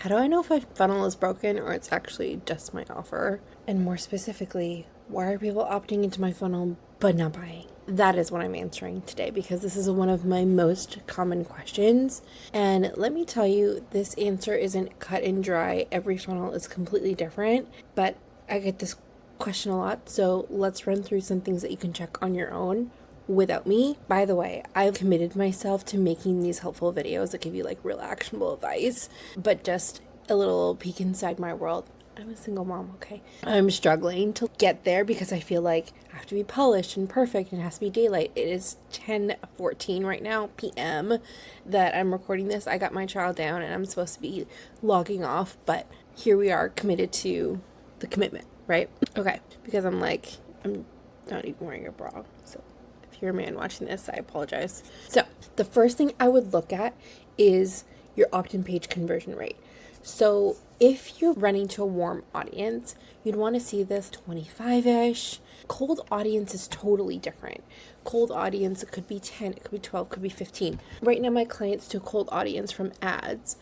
How do I know if my funnel is broken or it's actually just my offer? And more specifically, why are people opting into my funnel but not buying? That is what I'm answering today because this is one of my most common questions. And let me tell you, this answer isn't cut and dry. Every funnel is completely different, but I get this question a lot. So let's run through some things that you can check on your own without me. By the way, I've committed myself to making these helpful videos that give you like real actionable advice, but just a little peek inside my world. I'm a single mom, okay? I'm struggling to get there because I feel like I have to be polished and perfect and it has to be daylight. It is 10:14 right now, p.m. that I'm recording this. I got my child down and I'm supposed to be logging off, but here we are committed to the commitment, right? Okay, because I'm not even wearing a bra, so if you're a man watching this, I apologize. So the first thing I would look at is your opt-in page conversion rate. So if you're running to a warm audience, you'd want to see this 25-ish. Cold audience is totally different. Cold audience, it could be 10, it could be 12, it could be 15. Right now, my clients to a cold audience from ads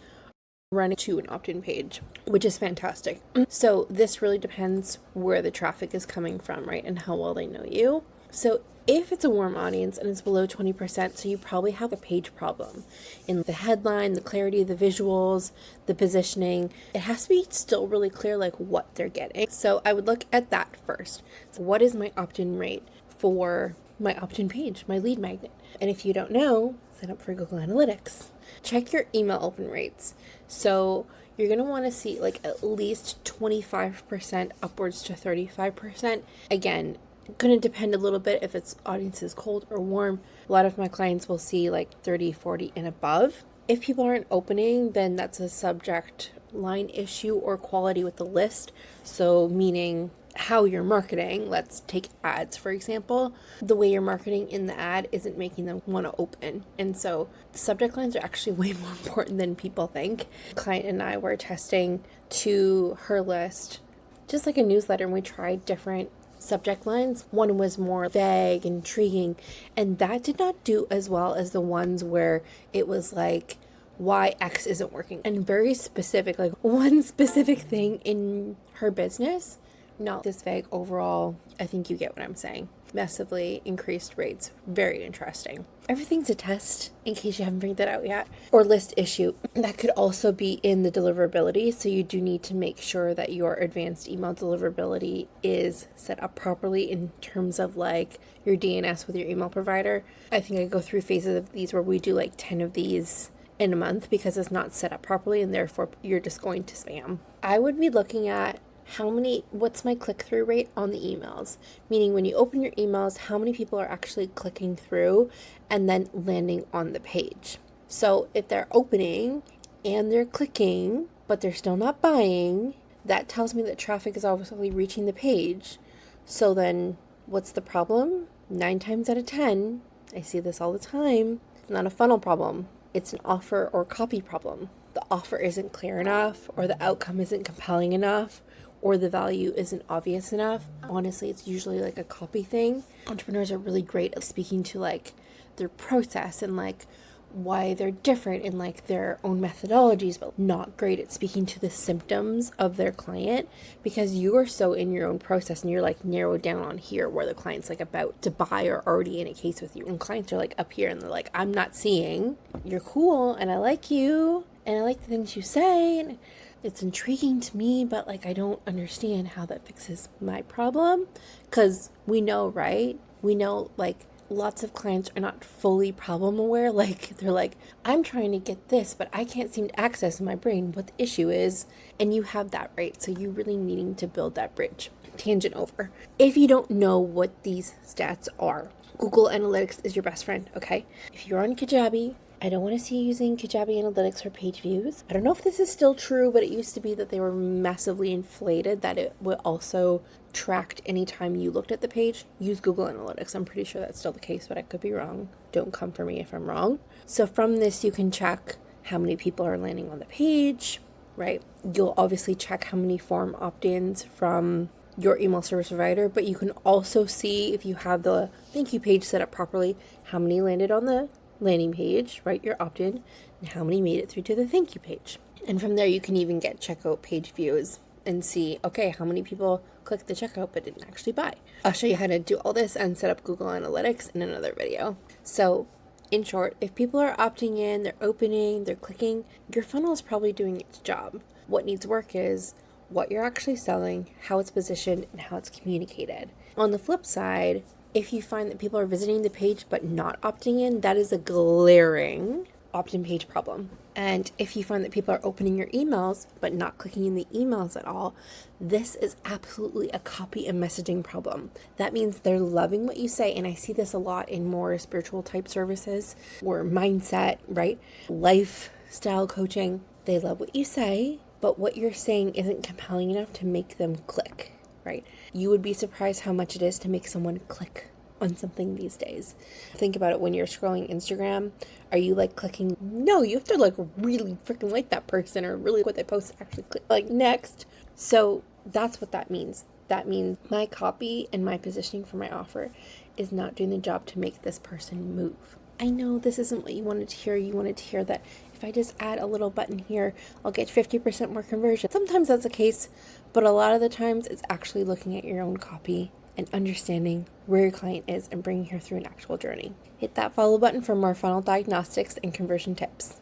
running to an opt-in page, which is fantastic. So this really depends where the traffic is coming from, right? And how well they know you. So if it's a warm audience and it's below 20%, so you probably have a page problem in the headline, the clarity, the visuals, the positioning. It has to be still really clear like what they're getting. So I would look at that first. So what is my opt-in rate for my opt-in page, my lead magnet? And if you don't know, sign up for Google Analytics. Check your email open rates. So you're going to want to see like at least 25% upwards to 35%. Again, going to depend a little bit if it's audiences cold or warm. A lot of my clients will see like 30, 40 and above. If people aren't opening, then that's a subject line issue or quality with the list. So meaning how you're marketing. Let's take ads, for example. The way you're marketing in the ad isn't making them want to open. And so subject lines are actually way more important than people think. A client and I were testing to her list, just like a newsletter, and we tried different subject lines. One was more vague, intriguing, and that did not do as well as the ones where it was like why X isn't working and very specific, like one specific thing in her business, not this vague overall. I think you get what I'm saying. Massively increased rates. Very interesting. Everything's a test in case you haven't figured that out yet. Or list issue. That could also be in the deliverability. So you do need to make sure that your advanced email deliverability is set up properly in terms of like your DNS with your email provider. I think I go through phases of these where we do like 10 of these in a month because it's not set up properly and therefore you're just going to spam. I would be looking at what's my click-through rate on the emails? Meaning when you open your emails, how many people are actually clicking through and then landing on the page? So if they're opening and they're clicking, but they're still not buying, that tells me that traffic is obviously reaching the page. So then what's the problem? 9 times out of 10, I see this all the time, it's not a funnel problem. It's an offer or copy problem. The offer isn't clear enough, or the outcome isn't compelling enough, or the value isn't obvious enough. Honestly, it's usually like a copy thing. Entrepreneurs are really great at speaking to like their process and like why they're different in like their own methodologies, but not great at speaking to the symptoms of their client because you are so in your own process and you're like narrowed down on here where the client's like about to buy or already in a case with you. And clients are like up here and they're like, I'm not seeing. You're cool and I like you and I like the things you say and it's intriguing to me, but like I don't understand how that fixes my problem. Because we know, right? We know like lots of clients are not fully problem aware. Like they're like, I'm trying to get this, but I can't seem to access my brain what the issue is. And you have that, right? So you're really needing to build that bridge. Tangent over. If you don't know what these stats are, Google Analytics is your best friend, okay? If you're on Kajabi, I don't want to see you using Kajabi Analytics for page views. I don't know if this is still true, but it used to be that they were massively inflated, that it would also tracked anytime you looked at the page. Use Google Analytics. I'm pretty sure that's still the case, but I could be wrong. Don't come for me if I'm wrong. So from this, you can check how many people are landing on the page, right? You'll obviously check how many form opt-ins from your email service provider, but you can also see if you have the thank you page set up properly, how many landed on the landing page, right, your opt-in, and how many made it through to the thank you page. And from there, you can even get checkout page views and see, okay, how many people clicked the checkout but didn't actually buy. I'll show you how to do all this and set up Google Analytics in another video. So in short, if people are opting in, they're opening, they're clicking, your funnel is probably doing its job. What needs work is what you're actually selling, how it's positioned, and how it's communicated. On the flip side, if you find that people are visiting the page but not opting in, that is a glaring opt-in page problem. And if you find that people are opening your emails but not clicking in the emails at all, this is absolutely a copy and messaging problem. That means they're loving what you say, and I see this a lot in more spiritual type services or mindset, right? Lifestyle coaching. They love what you say, but what you're saying isn't compelling enough to make them click, right? You would be surprised how much it is to make someone click on something these days. Think about it when you're scrolling Instagram. Are you like clicking? No, you have to like really freaking like that person or really what they post, actually click like next. So that's what that means. That means my copy and my positioning for my offer is not doing the job to make this person move. I know this isn't what you wanted to hear. You wanted to hear that if I just add a little button here, I'll get 50% more conversion. Sometimes that's the case, but a lot of the times it's actually looking at your own copy and understanding where your client is and bringing her through an actual journey. Hit that follow button for more funnel diagnostics and conversion tips.